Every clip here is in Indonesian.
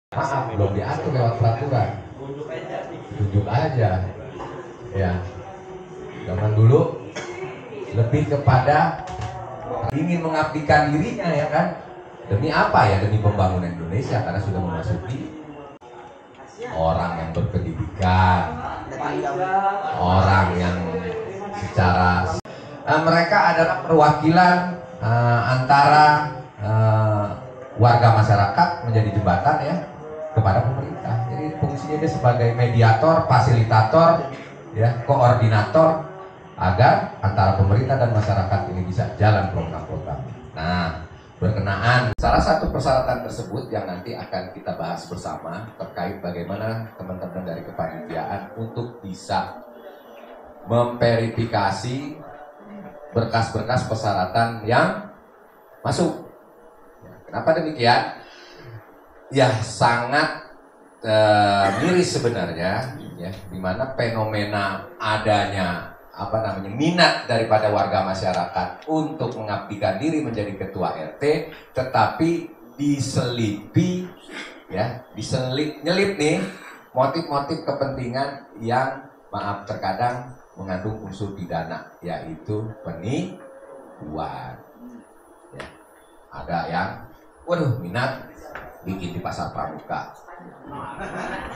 Maaf, belum diatur lewat peraturan. Tunjuk aja. Ya. Zaman dulu lebih kepada ingin mengabdikan dirinya, ya kan? Demi apa ya? Demi pembangunan Indonesia, karena sudah memasuki orang yang berpendidikan, orang yang secara mereka adalah perwakilan antara warga masyarakat menjadi jembatan ya kepada pemerintah. Jadi fungsinya dia sebagai mediator, fasilitator, ya, koordinator agar antara pemerintah dan masyarakat ini bisa jalan program-program. Nah, berkenaan salah satu persyaratan tersebut yang nanti akan kita bahas bersama terkait bagaimana teman-teman dari kepanitiaan untuk bisa memverifikasi berkas-berkas persyaratan yang masuk. Kenapa demikian? Ya sangat miris sebenarnya, ya, dimana fenomena adanya minat daripada warga masyarakat untuk mengabdikan diri menjadi ketua RT, tetapi diselipi, ya, nyelip nih motif-motif kepentingan yang maaf terkadang mengandung unsur pidana, yaitu penipuan. Ya, ada yang, waduh, minat bikin di pasar pramuka.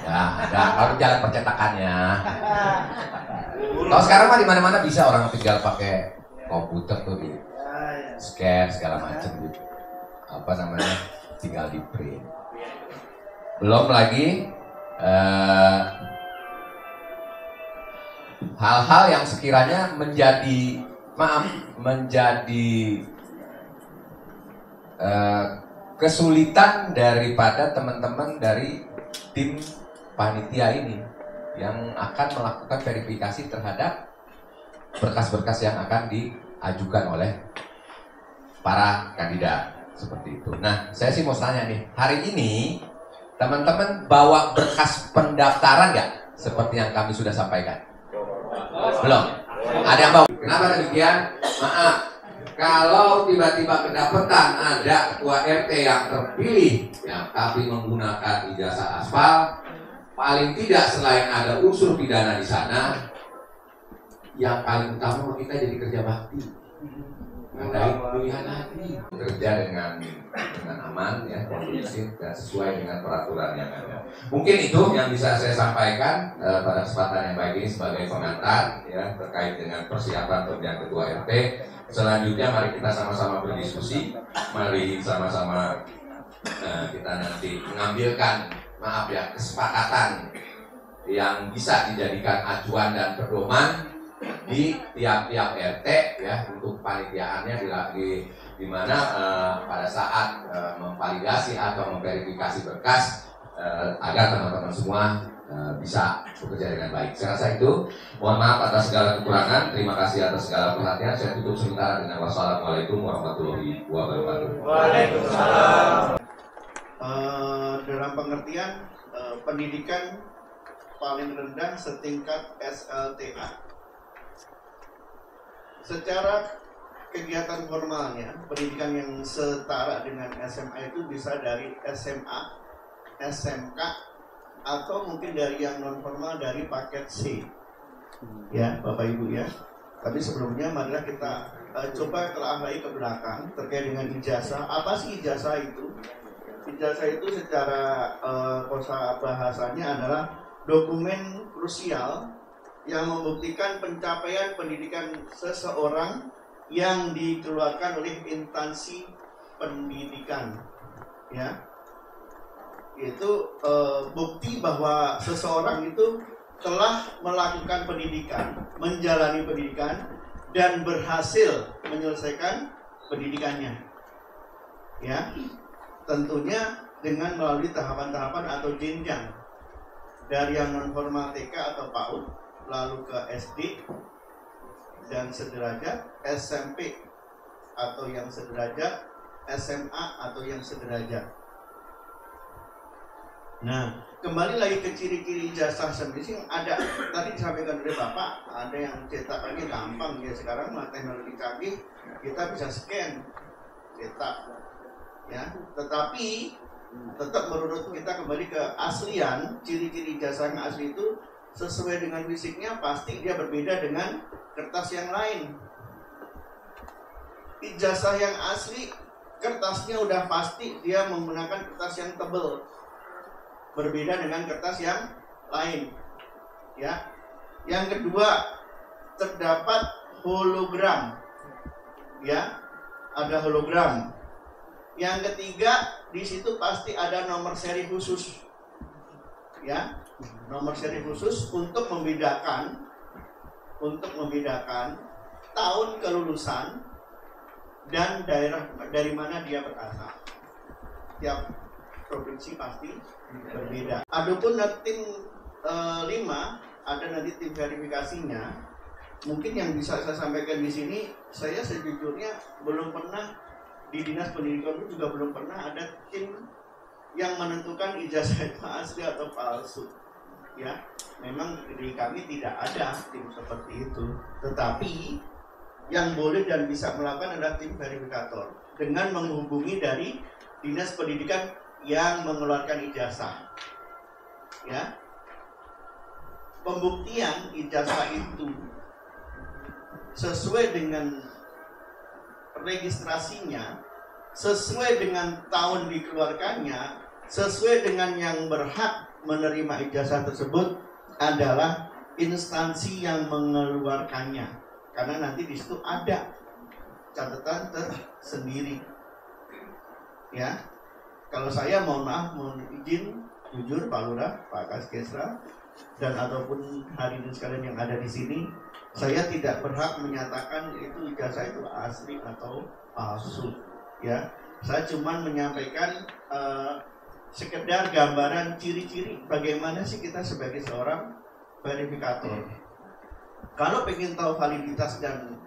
Ya, ada kalau jalan percetakannya. Kalau sekarang mah di mana-mana bisa orang tinggal pakai komputer tuh di scan segala macam gitu. Tinggal di print. Belum lagi hal-hal yang sekiranya menjadi kesulitan daripada teman-teman dari tim panitia ini yang akan melakukan verifikasi terhadap berkas-berkas yang akan diajukan oleh para kandidat seperti itu. Nah, saya sih mau tanya nih, hari ini teman-teman bawa berkas pendaftaran nggak seperti yang kami sudah sampaikan? Belum? Ada yang bawa? Kenapa demikian? Maaf, kalau tiba-tiba kedapatan ada ketua RT yang terpilih yang tapi menggunakan ijazah aspal, paling tidak selain ada unsur pidana di sana, yang paling utama kita jadi kerja bakti. Ada pilihan hati, bekerja dengan aman, ya, kondusif dan sesuai dengan peraturan yang ada. Mungkin itu yang bisa saya sampaikan pada kesempatan yang baik ini sebagai pengantar, ya, terkait dengan persiapan pemilihan ketua RT. Selanjutnya mari kita sama-sama berdiskusi, mari sama-sama kita nanti mengambilkan kesepakatan yang bisa dijadikan acuan dan pedoman di tiap-tiap RT, ya, untuk panitiaannya di mana pada saat memvalidasi atau memverifikasi berkas agar teman-teman semua bisa bekerja dengan baik. Saya rasa itu. Mohon maaf atas segala kekurangan. Terima kasih atas segala perhatian. Saya tutup sementara dengan wassalamualaikum warahmatullahi wabarakatuh. Waalaikumsalam. Dalam pengertian pendidikan paling rendah setingkat SLTA. Secara kegiatan formalnya, pendidikan yang setara dengan SMA itu bisa dari SMA, SMK, atau mungkin dari yang non formal dari paket C, ya Bapak Ibu ya. Tapi sebelumnya marilah kita coba telah lagi ke belakang terkait dengan ijazah. Apa sih ijazah itu? Ijazah itu secara kosa bahasanya adalah dokumen krusial yang membuktikan pencapaian pendidikan seseorang yang dikeluarkan oleh instansi pendidikan, ya. Itu bukti bahwa seseorang itu telah melakukan pendidikan, menjalani pendidikan, dan berhasil menyelesaikan pendidikannya, ya. Tentunya dengan melalui tahapan-tahapan atau jenjang dari yang non formal TK atau PAUD, lalu ke SD dan sederajat, SMP atau yang sederajat, SMA atau yang sederajat. Nah, kembali lagi ke ciri-ciri ijazah sendiri yang ada tadi disampaikan oleh Bapak. Ada yang cetakannya gampang ya, sekarang teknologi canggih, kita bisa scan cetak, ya. Tetapi Tetap menurut kita kembali ke aslian, ciri-ciri ijazah yang asli itu sesuai dengan fisiknya pasti dia berbeda dengan kertas yang lain. Ijazah yang asli kertasnya udah pasti dia menggunakan kertas yang tebal, berbeda dengan kertas yang lain. Ya. Yang kedua, terdapat hologram. Ya, ada hologram. Yang ketiga, di situ pasti ada nomor seri khusus. Ya, nomor seri khusus untuk membedakan tahun kelulusan dan daerah dari mana dia berasal. Tiap provinsi pasti berbeda. Adapun tim 5 ada nanti tim verifikasinya. Mungkin yang bisa saya sampaikan di sini, saya sejujurnya belum pernah di Dinas Pendidikan itu juga belum pernah ada tim yang menentukan ijazah itu asli atau palsu. Ya, memang di kami tidak ada tim seperti itu. Tetapi yang boleh dan bisa melakukan adalah tim verifikator dengan menghubungi dari Dinas Pendidikan yang mengeluarkan ijazah. Ya. Pembuktian ijazah itu sesuai dengan registrasinya, sesuai dengan tahun dikeluarkannya, sesuai dengan yang berhak menerima ijazah tersebut adalah instansi yang mengeluarkannya. Karena nanti di situ ada catatan tersendiri. Ya. Kalau saya mohon maaf, mohon izin jujur Pak Lurah, Pak Kaskesra, dan ataupun hadirin sekalian yang ada di sini, saya tidak berhak menyatakan itu ijazah itu asli atau palsu. Ya, saya cuma menyampaikan sekedar gambaran ciri-ciri bagaimana sih kita sebagai seorang verifikator. Kalau ingin tahu validitas dan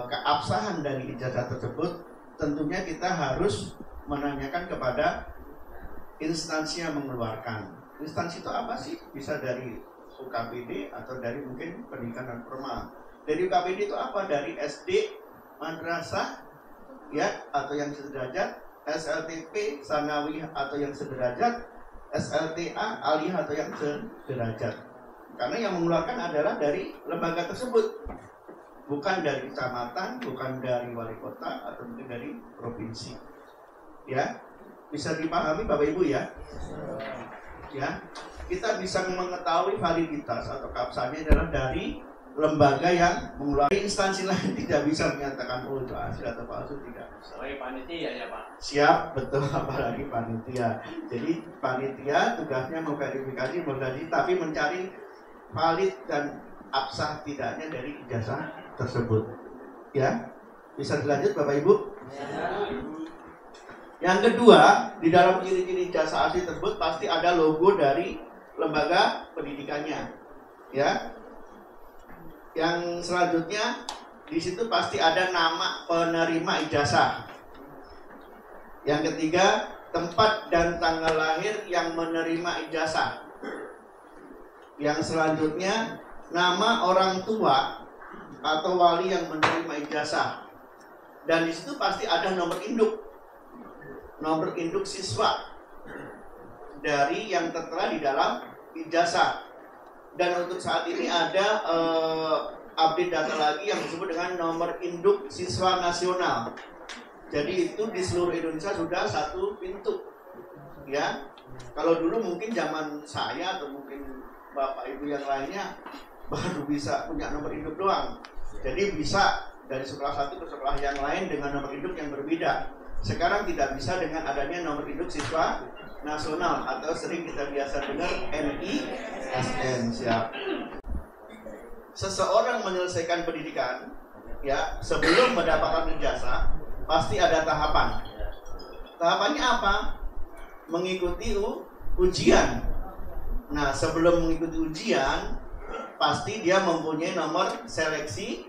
keabsahan dari ijazah tersebut, tentunya kita harus menanyakan kepada instansi yang mengeluarkan. Instansi itu apa sih? Bisa dari UKPD atau dari mungkin pendidikan non formal. Dari UKPD itu apa? Dari SD, madrasah, ya, atau yang sederajat, SLTP, sanawiyah atau yang sederajat, SLTA, aliyah atau yang sederajat. Karena yang mengeluarkan adalah dari lembaga tersebut, bukan dari kecamatan, bukan dari wali kota atau mungkin dari provinsi. Ya, bisa dipahami Bapak Ibu ya. Ya, kita bisa mengetahui validitas atau keabsahannya adalah dari lembaga yang mengeluarkan. Instansi lain tidak bisa menyatakan oh itu asli atau palsu, tidak. Sebagai panitia ya Pak. Siap, betul, apalagi panitia. Jadi panitia tugasnya memverifikasi, tapi mencari valid dan absah tidaknya dari ijazah tersebut. Ya, bisa dilanjut Bapak Ibu. Ya. Yang kedua, di dalam ciri-ciri ijazah asli tersebut pasti ada logo dari lembaga pendidikannya. Ya. Yang selanjutnya di situ pasti ada nama penerima ijazah. Yang ketiga, tempat dan tanggal lahir yang menerima ijazah. Yang selanjutnya, nama orang tua atau wali yang menerima ijazah. Dan di situ pasti ada nomor induk siswa dari yang tertera di dalam ijazah. Dan untuk saat ini ada update data lagi yang disebut dengan nomor induk siswa nasional. Jadi itu di seluruh Indonesia sudah satu pintu. Ya, kalau dulu mungkin zaman saya atau mungkin Bapak Ibu yang lainnya baru bisa punya nomor induk doang. Jadi bisa dari sekolah satu ke sekolah yang lain dengan nomor induk yang berbeda. Sekarang tidak bisa dengan adanya nomor induk siswa nasional atau sering kita biasa dengar NISN. Siap. Seseorang menyelesaikan pendidikan, ya, sebelum mendapatkan ijazah pasti ada tahapan. Tahapannya apa? Mengikuti ujian. Nah, sebelum mengikuti ujian pasti dia mempunyai nomor seleksi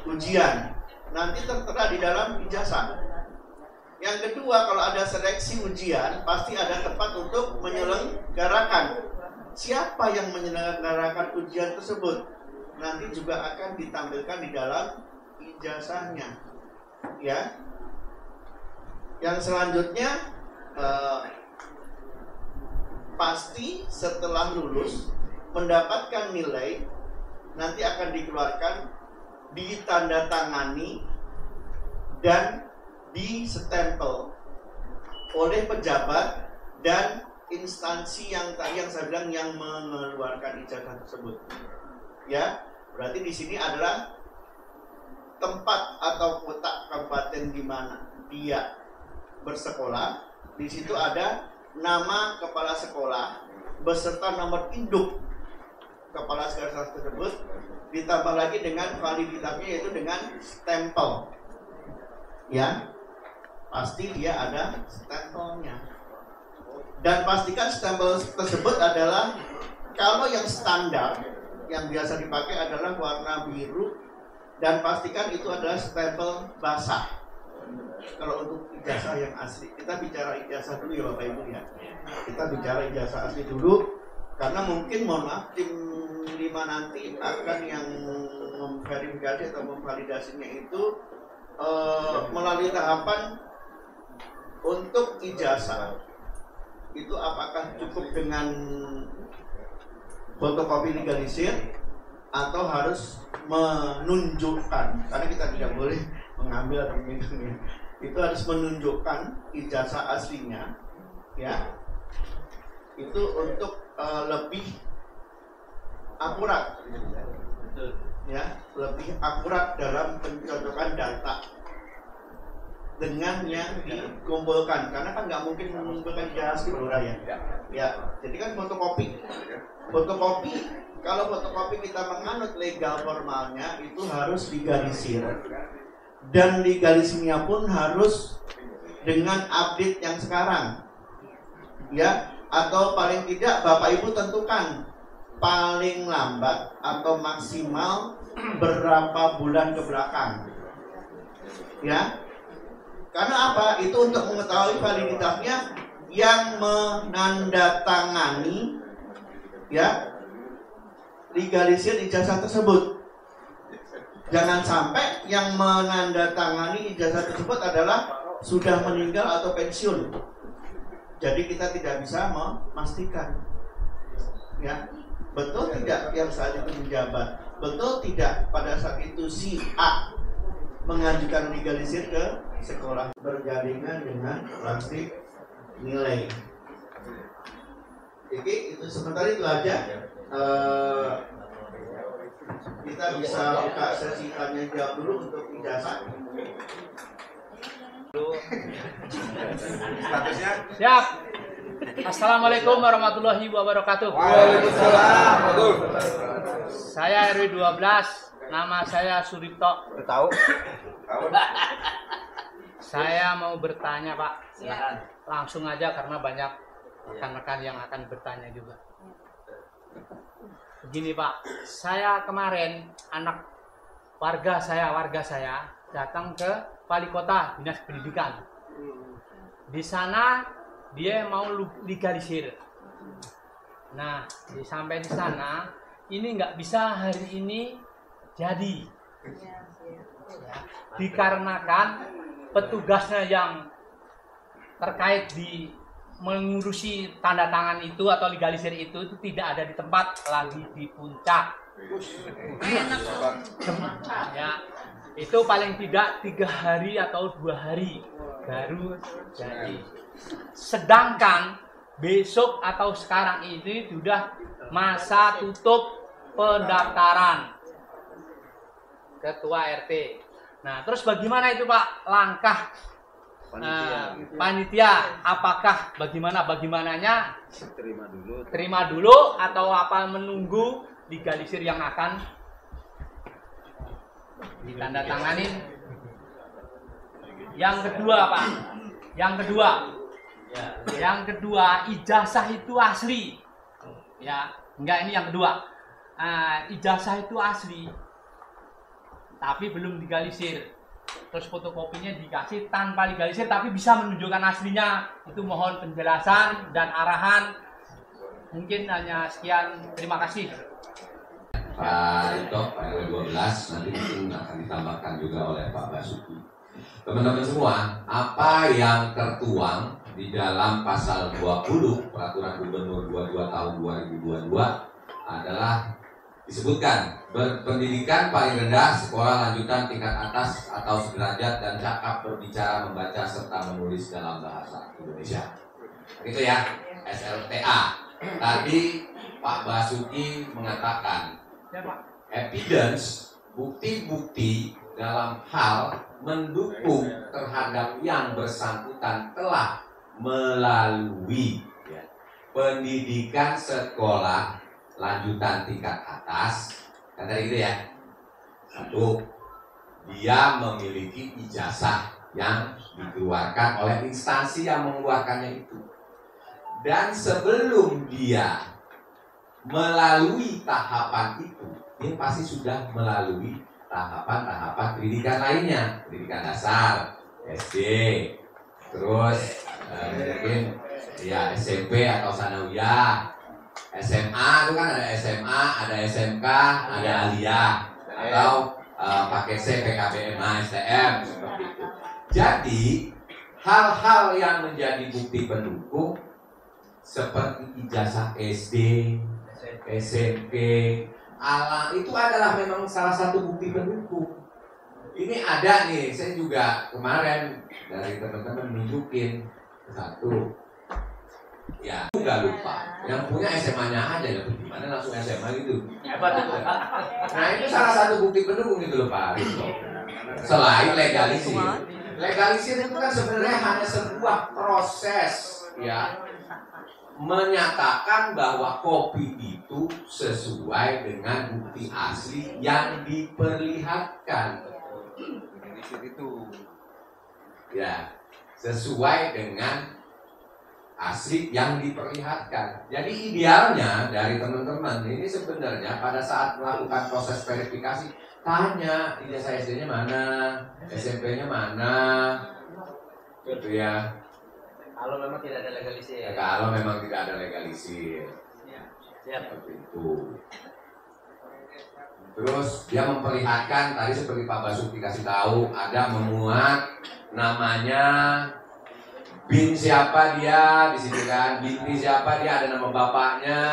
ujian. Nanti tertera di dalam ijazah. Yang kedua, kalau ada seleksi ujian, pasti ada tempat untuk menyelenggarakan. Siapa yang menyelenggarakan ujian tersebut? Nanti juga akan ditampilkan di dalam ijazahnya. Ya. Yang selanjutnya, pasti setelah lulus mendapatkan nilai, nanti akan dikeluarkan, ditandatangani dan distempel oleh pejabat dan instansi yang tadi yang saya bilang yang mengeluarkan ijazah tersebut. Ya, berarti di sini adalah tempat atau kota kabupaten di mana dia bersekolah. Di situ ada nama kepala sekolah beserta nomor induk kepala sekolah tersebut, ditambah lagi dengan validitasnya yaitu dengan stempel. Ya, pasti dia ada stempelnya. Dan pastikan stempel tersebut adalah, kalau yang standar yang biasa dipakai adalah warna biru, dan pastikan itu adalah stempel basah. Kalau untuk ijazah yang asli, kita bicara ijazah dulu ya Bapak Ibu ya. Kita bicara ijazah asli dulu, karena mungkin mohon maaf tim 5 nanti akan yang memverifikasi atau memvalidasinya itu melalui tahapan untuk ijazah. Itu apakah cukup dengan fotokopi legalisir atau harus menunjukkan, karena kita tidak boleh mengambil atau memegang, itu harus menunjukkan ijazah aslinya, ya, itu untuk lebih akurat, ya, lebih akurat dalam pencocokan data dengan yang dikumpulkan, karena kan nggak mungkin mengumpulkan ijazah asli ya. Ya, jadi kan fotokopi. Kalau fotokopi kita menganut legal formalnya itu harus digalisir, dan digalisirnya pun harus dengan update yang sekarang, ya. Atau paling tidak Bapak Ibu tentukan paling lambat atau maksimal berapa bulan ke belakang, ya. Karena apa? Itu untuk mengetahui validitasnya yang menandatangani, ya, legalisir ijazah tersebut. Jangan sampai yang menandatangani ijazah tersebut adalah sudah meninggal atau pensiun. Jadi kita tidak bisa memastikan, ya, betul tidak yang saat itu menjabat, betul tidak pada saat itu si A mengajukan legalisir ke sekolah berjaringan dengan plastik nilai. Jadi itu sementara itu aja. Kita bisa buka sesi tanya jawab dulu untuk ijazah. Statusnya? Siap. Assalamualaikum warahmatullahi wabarakatuh. Waalaikumsalam. Saya RW 12. Nama saya Suripto. Tahu? Saya mau bertanya, Pak. Ya. Langsung aja karena banyak rekan-rekan yang akan bertanya juga. Begini, Pak. Saya kemarin warga saya datang ke Wali Kota Dinas Pendidikan. Di sana dia mau legalisir. Nah, sampai di sana ini nggak bisa hari ini jadi. Ya, dikarenakan petugasnya yang terkait di mengurusi tanda tangan itu atau legalisir itu tidak ada di tempat, lagi di puncak. Ya, itu paling tidak 3 hari atau 2 hari baru jadi. Sedangkan besok atau sekarang ini sudah masa tutup pendaftaran ketua RT. Nah, terus bagaimana itu Pak langkah panitia? Apakah bagaimananya? Terima dulu atau apa menunggu legalisir yang akan ditandatangani? Yang kedua Pak, yang kedua ijazah itu asli, ya enggak, ini yang kedua. Ijazah itu asli tapi belum legalisir, terus fotokopinya dikasih tanpa legalisir tapi bisa menunjukkan aslinya. Itu mohon penjelasan dan arahan. Mungkin hanya sekian, terima kasih. Pak Rito, Pak RW 12, nanti mungkin akan ditambahkan juga oleh Pak Basuki. Teman-teman semua, apa yang tertuang di dalam pasal 20 Peraturan Gubernur 22 tahun 2022 adalah disebutkan berpendidikan paling rendah sekolah lanjutan tingkat atas atau sederajat dan cakap berbicara, membaca serta menulis dalam bahasa Indonesia. Itu ya, SLTA. Tadi Pak Basuki mengatakan evidence, bukti-bukti dalam hal mendukung terhadap yang bersangkutan telah melalui pendidikan sekolah lanjutan tingkat atas, kan tadi gitu ya. Satu, dia memiliki ijazah yang dikeluarkan oleh instansi yang mengeluarkannya itu. Dan sebelum dia melalui tahapan itu, dia pasti sudah melalui tahapan-tahapan pendidikan lainnya, pendidikan dasar, SD, terus mungkin ya SMP atau sanawiyah, SMA itu kan ada SMA, ada SMK, ada aliyah, atau pakai C, PKBM, STM seperti itu. Jadi hal-hal yang menjadi bukti pendukung seperti ijazah SD, SMP, alam itu adalah memang salah satu bukti pendukung. Ini ada nih, saya juga kemarin dari teman-teman nunjukin satu. Ya, nggak lupa. Yang punya SMA-nya aja, ya gimana langsung SMA gitu. Nah itu salah satu bukti pendukung itu loh Pak Rito. Selain legalisir, legalisir itu kan sebenarnya hanya sebuah proses ya, menyatakan bahwa kopi itu sesuai dengan bukti asli yang diperlihatkan. Itu ya, sesuai dengan asli yang diperlihatkan. Jadi idealnya dari teman-teman ini sebenarnya pada saat melakukan proses verifikasi, tanya ijazah SD-nya mana, SMP-nya mana, gitu ya. Kalau memang tidak ada legalisir. Ya, kalau memang tidak ada legalisir, seperti itu. Terus dia memperlihatkan tadi seperti Pak Basuki kasih tahu, ada memuat namanya, bin siapa dia di situ kan, binti siapa dia, ada nama bapaknya,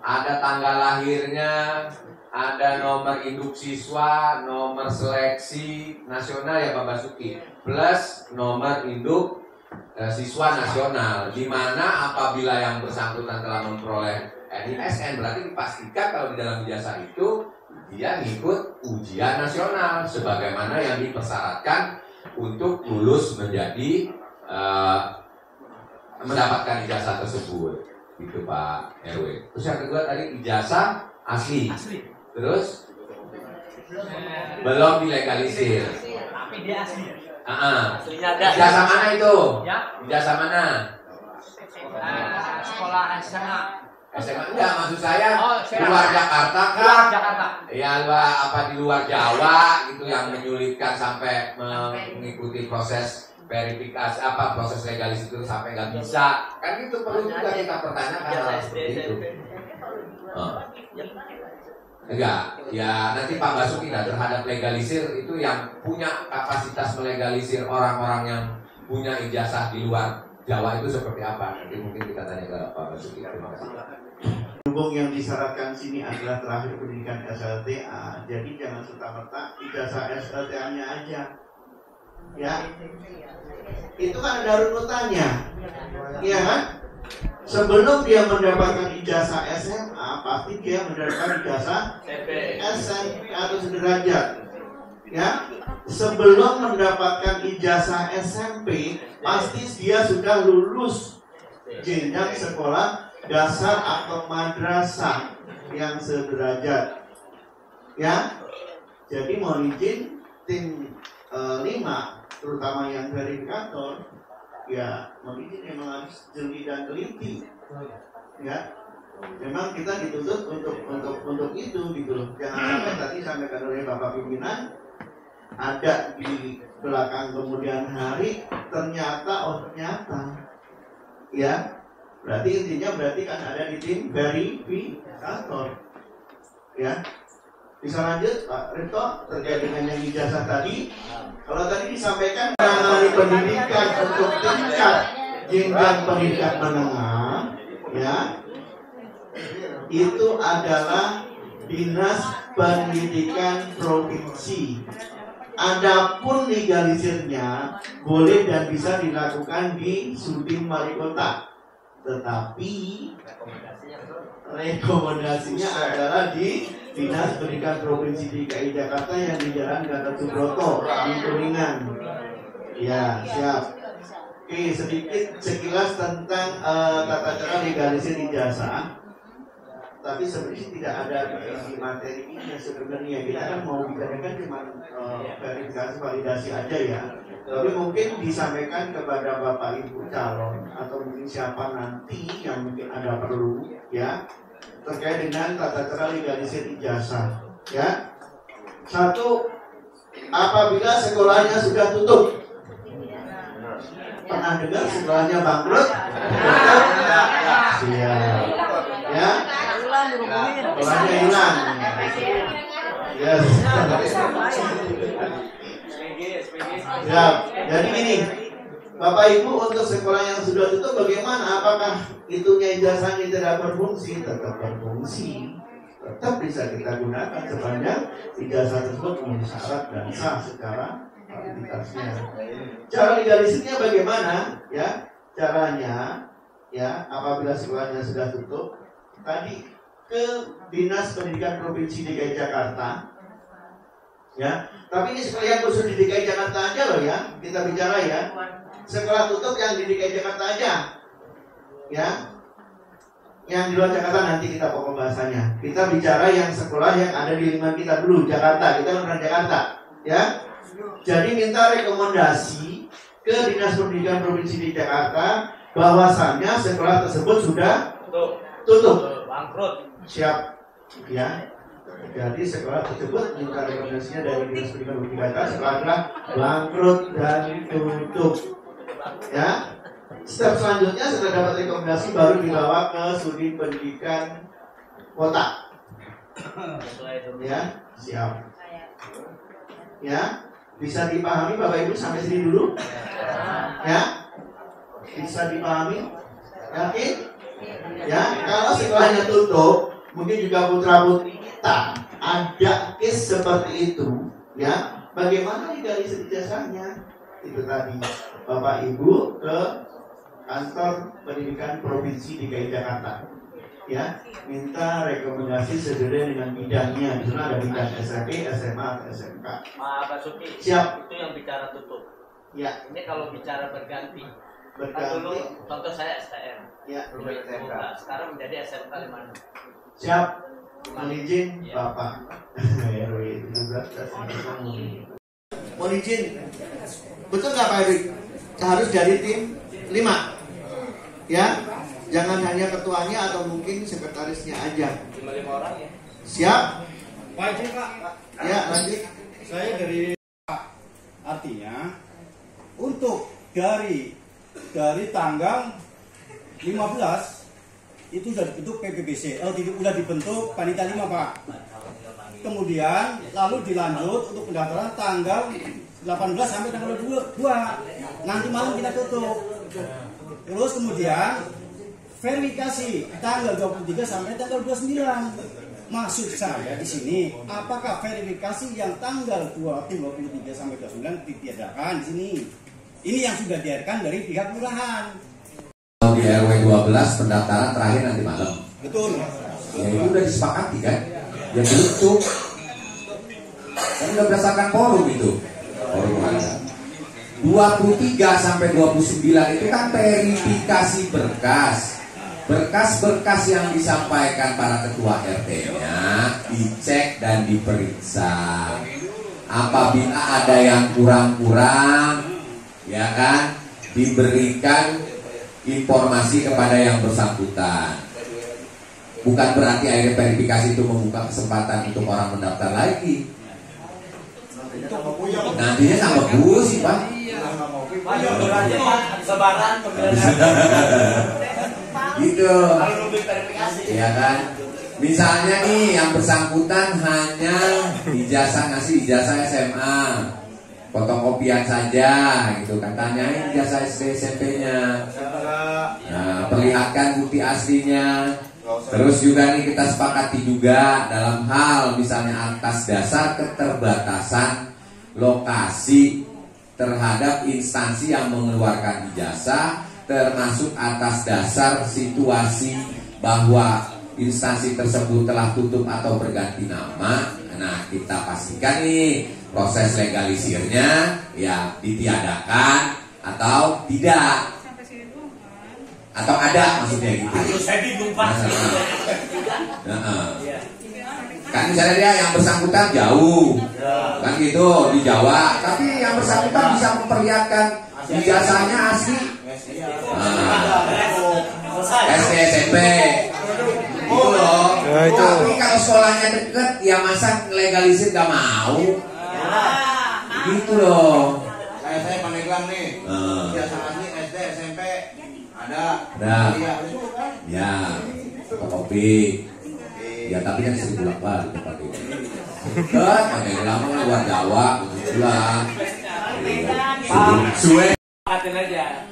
ada tanggal lahirnya, ada nomor induk siswa, nomor seleksi nasional ya Pak Basuki, plus nomor induk siswa nasional, di mana apabila yang bersangkutan telah memperoleh NISN berarti dipastikan kalau di dalam ijazah itu dia ngikut ujian nasional sebagaimana yang dipersyaratkan untuk lulus menjadi mendapatkan ijazah tersebut, gitu Pak RW. Terus yang kedua tadi ijazah asli. Terus belum dilegalisir. Tapi dia asli. Aslinya ada. Ijazah mana itu? Ya. Ijazah mana? Sekolah SMA. SMA enggak, maksud saya saya luar Jakarta kan? Luar Jakarta. Ya, apa di luar Jawa itu yang menyulitkan sampai mengikuti proses verifikasi proses legalis itu sampai nggak bisa. Kan itu perlu juga kita pertanyakan hal seperti itu. Enggak, ya nanti Pak Basuki terhadap legalisir itu yang punya kapasitas melegalisir orang-orang yang punya ijazah di luar Jawa itu seperti apa? Nanti mungkin kita tanya ke Pak Basuki. Terima kasih. Pendukung yang disyaratkan sini adalah terakhir pendidikan SLTA, jadi jangan serta-merta ijazah SLTA-nya aja, ya. Itu kan ada runutannya, iya kan? Sebelum dia mendapatkan ijazah SMA, pasti dia mendapatkan ijazah SMP atau sederajat, ya. Sebelum mendapatkan ijazah SMP, pasti dia sudah lulus jenjang sekolah dasar atau madrasah yang sederajat, ya. Jadi mohon izin tim 5 terutama yang verifikator, ya mohon izin memang harus jeli dan teliti, ya. Memang kita dituntut untuk itu gitu loh. Jangan sampai tadi sampaikan oleh Bapak pimpinan ada di belakang kemudian hari ternyata ya. Berarti intinya kan ada di tim verifikator, ya. Bisa lanjut Pak Rito terkait dengan yang ijazah tadi. Kalau tadi disampaikan mengenai pendidikan untuk tingkat jenjang pendidikan menengah, ya, itu adalah Dinas Pendidikan Provinsi. Adapun legalisirnya boleh dan bisa dilakukan di Sudin Wali Kota, tetapi rekomendasinya adalah di Dinas Pendidikan Provinsi DKI Jakarta yang di Jalan Gatot Subroto di Kuningan. Ya, siap. Oke, sedikit sekilas tentang tata cara legalisir ijazah. Tapi sebenarnya tidak ada di materi ini sebenarnya. Kita kan mau bicarakan cuma verifikasi validasi aja ya. Tapi mungkin disampaikan kepada Bapak Ibu calon atau mungkin siapa nanti yang mungkin ada perlu ya terkait dengan tata cara legalisir ijazah. Ya, satu, apabila sekolahnya sudah tutup. Pernah dengar sekolahnya bangkrut? Siap. Ya. Sekolahnya hilang. Yes. Siap. Jadi gini, Bapak Ibu untuk sekolah yang sudah tutup bagaimana? Apakah itunya ijazahnya tidak berfungsi? Tetap berfungsi. Tetap bisa kita gunakan sepanjang ijazah tersebut memenuhi syarat dan sah secara validitasnya. Cara legalisirnya bagaimana? Ya, caranya ya apabila sekolahnya sudah tutup, tadi ke Dinas Pendidikan Provinsi DKI Jakarta. Ya, tapi ini sekolah yang khusus di DKI Jakarta aja loh ya. Kita bicara ya. Sekolah tutup yang di DKI Jakarta aja. Ya. Yang di luar Jakarta nanti kita pokok bahasanya. Kita bicara yang sekolah yang ada di lingkungan kita dulu, Jakarta. Kita orang Jakarta, ya. Jadi minta rekomendasi ke Dinas Pendidikan Provinsi di Jakarta bahwasannya sekolah tersebut sudah tutup, bangkrut. Siap, ya. Jadi sekolah tersebut minta rekomendasinya dari Dinas Pendidikan Provinsi Jakarta sekolah adalah bangkrut dan tutup. Ya. Step selanjutnya setelah dapat rekomendasi baru dibawa ke Sudin Pendidikan Kota. Ya, siap. Ya. Bisa dipahami Bapak Ibu sampai sini dulu? Ya? Bisa dipahami? Yakin? Ya, kalau sekolahnya tutup, mungkin juga putra-putri kita ada case seperti itu, ya. Bagaimana legalisir ijazahnya? Itu tadi Bapak Ibu ke Kantor Pendidikan Provinsi DKI Jakarta. Ya, minta rekomendasi sesuai dengan bidangnya. Di sana ada bidang SMP, SMA, atau SMK. Pak Suki, siap. Itu yang bicara tutup. Ya. Ini kalau bicara berganti. Berganti. Dulu contoh saya STM. Ya. Sekarang menjadi SMK 56. Siap. Mohon izin, ya. Bapak. RW 17. Mohon izin. Betul nggak Pak Erik? Harus dari tim 5. Ya. Jangan hanya ketuanya atau mungkin sekretarisnya aja. 5 orang ya. Siap? Pak izin Pak. Ya, lanjut. Saya dari artinya untuk dari tanggal 15 itu sudah dibentuk PPBC. Sudah dibentuk panitia 5 Pak. Kemudian lalu dilanjut untuk pendaftaran tanggal 18 sampai tanggal 2. Nanti malam kita tutup. Terus kemudian verifikasi tanggal 23 sampai tanggal 29. Maksud saya di sini, apakah verifikasi yang tanggal 23 sampai 29 ditiadakan di sini? Ini yang sudah diadakan dari pihak kelurahan. Di RW 12 pendaftaran terakhir nanti malam. Betul. Ya itu udah disepakati kan? Ya belum. Kan udah berdasarkan forum itu. Forum ada. 23 sampai 29 itu kan verifikasi berkas. Berkas-berkas yang disampaikan para ketua RT-nya dicek dan diperiksa. Apabila ada yang kurang-kurang, ya kan, diberikan informasi kepada yang bersangkutan. Bukan berarti akhirnya verifikasi itu membuka kesempatan untuk orang mendaftar lagi. Nantinya tambah buru sih Pak. Sebaran Gitu. Ya kan. Misalnya nih yang bersangkutan hanya ijazah ngasih ijazah SMA. fotokopian saja gitu kan, tanyain ijazah SD SMP-nya. Nah, perlihatkan bukti aslinya. Terus juga nih kita sepakati juga dalam hal misalnya atas dasar keterbatasan lokasi terhadap instansi yang mengeluarkan ijazah, termasuk atas dasar situasi bahwa instansi tersebut telah tutup atau berganti nama. Nah, kita pastikan nih proses legalisirnya ya ditiadakan atau tidak, atau ada maksudnya gitu. Saya bingung Pak. Kan misalnya dia yang bersangkutan jauh, kan gitu di Jawa, tapi yang bersangkutan bisa memperlihatkan ijazahnya asli. SD SMP gitu loh. Tapi kalau sekolahnya deket ya masa legalisir gak mau gitu loh. Kayak saya Pandeglang nih, ijazah asli SD SMP ada. Ya, fotokopi. Ya tapi kan sering bolak-balik tempat itu. Kan Pandeglang luar Jawa pulang. Suwe. Atin aja.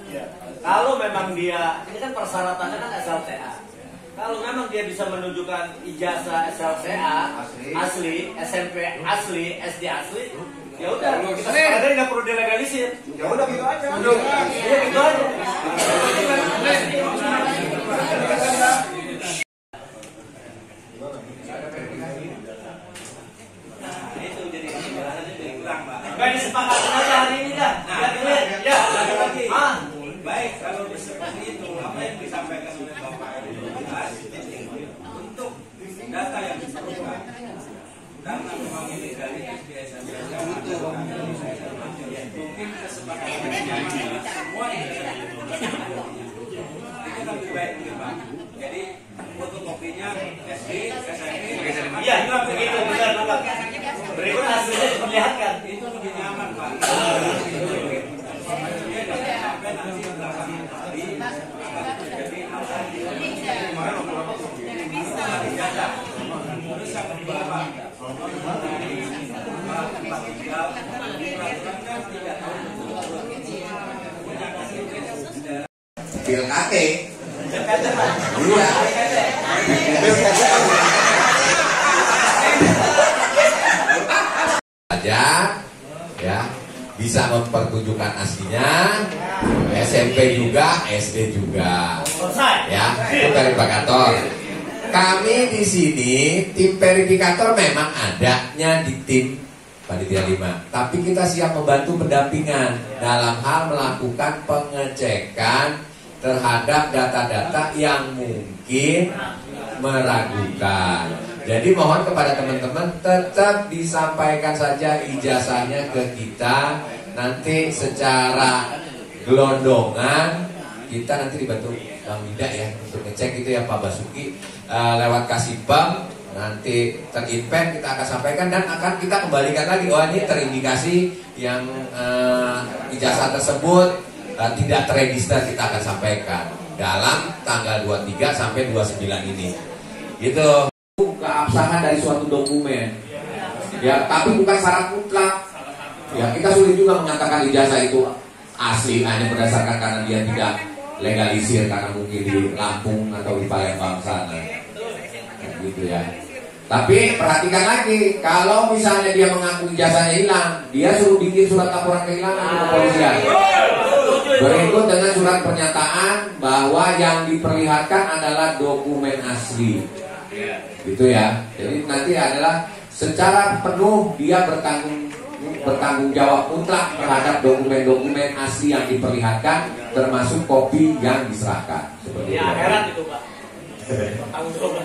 Kalau memang dia, ini kan persyaratannya kan SLTA. Kalau memang dia bisa menunjukkan ijazah SLTA asli, SMP asli, SD asli, ya udah kita sekarang nggak perlu dilegalisir. Ya udah gitu aja. Iya gitu aja. Itu jadi kurang Pak. Gak disepakati aja hari ini dah. Ya, lagi. Baik, kalau seperti itu, apa yang disampaikan oleh Bapak untuk data yang diperlukan, karena memang ini dari SDSN mungkin kesepakatan semua itu lebih baik mungkin Pak. Jadi fotokopinya SD, SMP, Iya, begitu benar Pak. Berikut hasilnya diperlihatkan. itu lebih nyaman Pak. Pil kate. Iya. Aja ya bisa mempertunjukkan aslinya, SMP juga, SD juga. Ya, itu verifikator. Kami di sini tim verifikator memang adanya di tim Panitia 5, tapi kita siap membantu pendampingan dalam hal melakukan pengecekan terhadap data-data yang mungkin meragukan. Jadi mohon kepada teman-teman tetap disampaikan saja ijazahnya ke kita. Nanti secara gelondongan kita nanti dibantu Bang Mida ya untuk ngecek itu ya Pak Basuki lewat Kasibam. Nanti terinvent kita akan sampaikan dan akan kita kembalikan lagi. Oh ini terindikasi yang ijazah tersebut tidak terregister, kita akan sampaikan dalam tanggal 23 sampai 29 ini. Gitu. Keabsahan dari suatu dokumen. Ya, tapi bukan syarat mutlak. Ya, kita sulit juga mengatakan ijazah itu asli hanya berdasarkan karena dia tidak legalisir karena mungkin di Lampung atau di Palembang sana. Gitu ya. Tapi perhatikan lagi, kalau misalnya dia mengaku ijazahnya hilang, dia suruh bikin surat laporan kehilangan ke kepolisian. Berikut dengan surat pernyataan bahwa yang diperlihatkan adalah dokumen asli. Gitu ya. Jadi nanti adalah secara penuh dia bertanggung jawab mutlak terhadap dokumen-dokumen asli yang diperlihatkan, termasuk kopi yang diserahkan. Seperti Ya, heran itu Pak. Tanggung jawab.